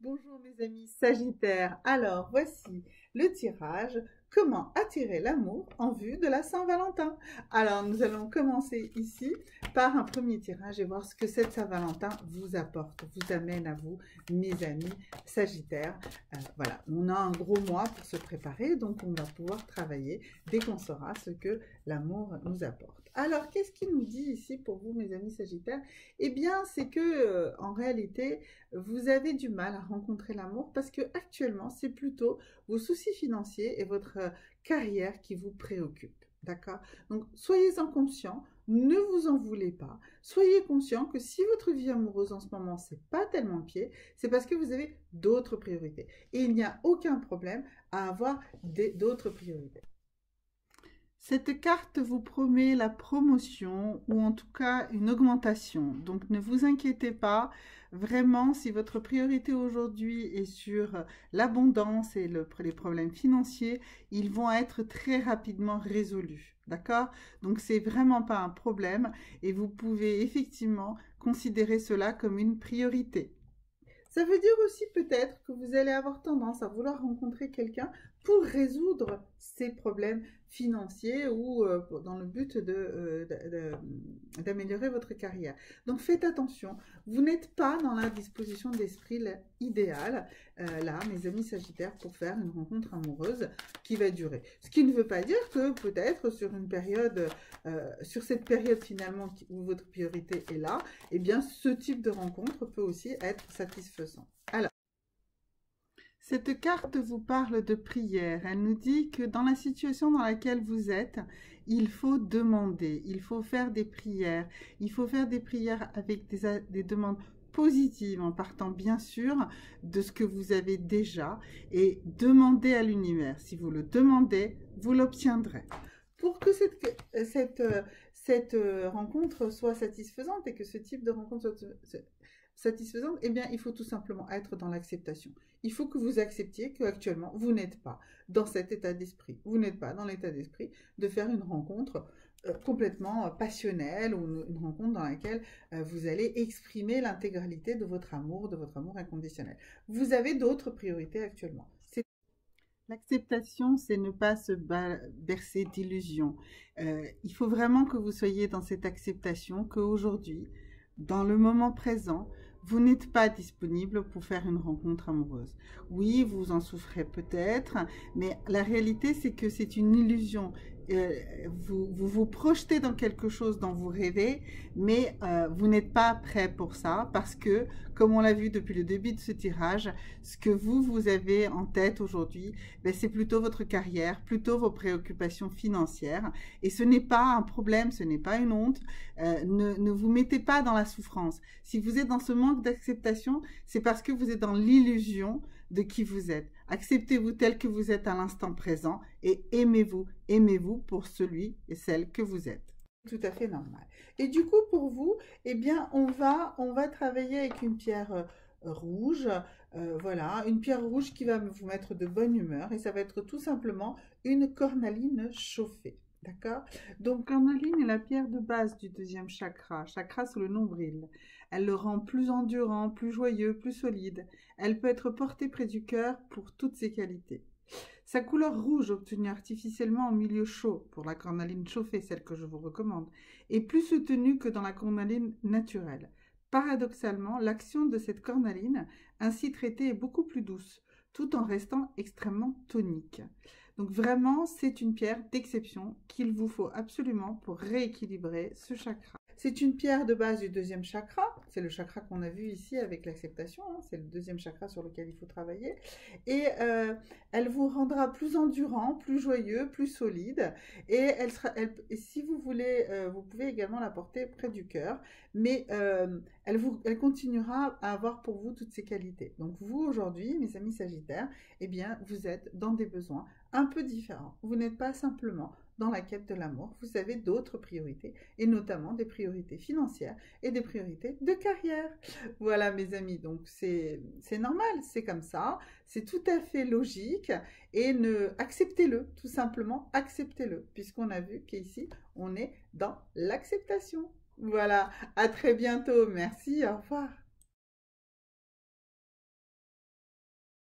Bonjour mes amis Sagittaires, alors voici le tirage comment attirer l'amour en vue de la Saint-Valentin. Alors nous allons commencer ici par un premier tirage et voir ce que cette Saint-Valentin vous apporte, vous amène à vous mes amis Sagittaires. Voilà, on a un gros mois pour se préparer, donc on va pouvoir travailler dès qu'on saura ce que l'amour nous apporte. Alors qu'est-ce qu'il nous dit ici pour vous mes amis Sagittaires? Eh bien c'est que en réalité vous avez du mal à rencontrer l'amour parce que actuellement c'est plutôt vos soucis financiers et votre carrière qui vous préoccupent. D'accord? Donc soyez-en conscients, ne vous en voulez pas. Soyez conscient que si votre vie amoureuse en ce moment c'est pas tellement le pied, c'est parce que vous avez d'autres priorités. Et il n'y a aucun problème à avoir d'autres priorités. Cette carte vous promet la promotion ou en tout cas une augmentation. Donc ne vous inquiétez pas, vraiment si votre priorité aujourd'hui est sur l'abondance et les problèmes financiers, ils vont être très rapidement résolus. D'accord? Donc c'est vraiment pas un problème et vous pouvez effectivement considérer cela comme une priorité. Ça veut dire aussi peut-être que vous allez avoir tendance à vouloir rencontrer quelqu'un pour résoudre ces problèmes financiers ou dans le but d'améliorer votre carrière. Donc faites attention, vous n'êtes pas dans la disposition d'esprit idéale, là, mes amis Sagittaires, pour faire une rencontre amoureuse qui va durer. Ce qui ne veut pas dire que peut-être sur une période, sur cette période finalement où votre priorité est là, eh bien ce type de rencontre peut aussi être satisfaisant. Alors, cette carte vous parle de prière. Elle nous dit que dans la situation dans laquelle vous êtes, il faut demander, il faut faire des prières. Il faut faire des prières avec des demandes positives en partant bien sûr de ce que vous avez déjà et demander à l'univers. Si vous le demandez, vous l'obtiendrez. Pour que cette rencontre soit satisfaisante et que ce type de rencontre soit satisfaisante, eh bien, il faut tout simplement être dans l'acceptation. Il faut que vous acceptiez qu'actuellement, vous n'êtes pas dans cet état d'esprit. Vous n'êtes pas dans l'état d'esprit de faire une rencontre complètement passionnelle ou une rencontre dans laquelle vous allez exprimer l'intégralité de votre amour inconditionnel. Vous avez d'autres priorités actuellement. L'acceptation, c'est ne pas se bercer d'illusions. Il faut vraiment que vous soyez dans cette acceptation qu'aujourd'hui, dans le moment présent, vous n'êtes pas disponible pour faire une rencontre amoureuse. Oui, vous en souffrez peut-être, mais la réalité, c'est que c'est une illusion. Vous projetez dans quelque chose dont vous rêvez, mais vous n'êtes pas prêt pour ça parce que, comme on l'a vu depuis le début de ce tirage, ce que vous avez en tête aujourd'hui, ben, c'est plutôt votre carrière, plutôt vos préoccupations financières. Et ce n'est pas un problème, ce n'est pas une honte. Ne vous mettez pas dans la souffrance. Si vous êtes dans ce manque d'acceptation, c'est parce que vous êtes dans l'illusion de qui vous êtes. Acceptez-vous tel que vous êtes à l'instant présent et aimez-vous pour celui et celle que vous êtes. Tout à fait normal. Et du coup, pour vous, eh bien, on va travailler avec une pierre rouge, voilà, une pierre rouge qui va vous mettre de bonne humeur et ça va être tout simplement une cornaline chauffée. D'accord? Donc, cornaline est la pierre de base du deuxième chakra, chakra sous le nombril. Elle le rend plus endurant, plus joyeux, plus solide. Elle peut être portée près du cœur pour toutes ses qualités. Sa couleur rouge, obtenue artificiellement en milieu chaud, pour la cornaline chauffée, celle que je vous recommande, est plus soutenue que dans la cornaline naturelle. Paradoxalement, l'action de cette cornaline, ainsi traitée, est beaucoup plus douce, tout en restant extrêmement tonique. Donc vraiment, c'est une pierre d'exception qu'il vous faut absolument pour rééquilibrer ce chakra. C'est une pierre de base du deuxième chakra, c'est le chakra qu'on a vu ici avec l'acceptation, hein, c'est le deuxième chakra sur lequel il faut travailler, et elle vous rendra plus endurant, plus joyeux, plus solide, et si vous voulez, vous pouvez également la porter près du cœur, mais elle continuera à avoir pour vous toutes ces qualités. Donc vous aujourd'hui, mes amis Sagittaires, eh bien vous êtes dans des besoins un peu différents. Vous n'êtes pas simplement dans la quête de l'amour, vous avez d'autres priorités, et notamment des priorités financières et des priorités de carrière. Voilà mes amis, donc c'est normal, c'est comme ça, c'est tout à fait logique, et acceptez-le, tout simplement acceptez-le, puisqu'on a vu qu'ici, on est dans l'acceptation. Voilà, à très bientôt, merci, au revoir.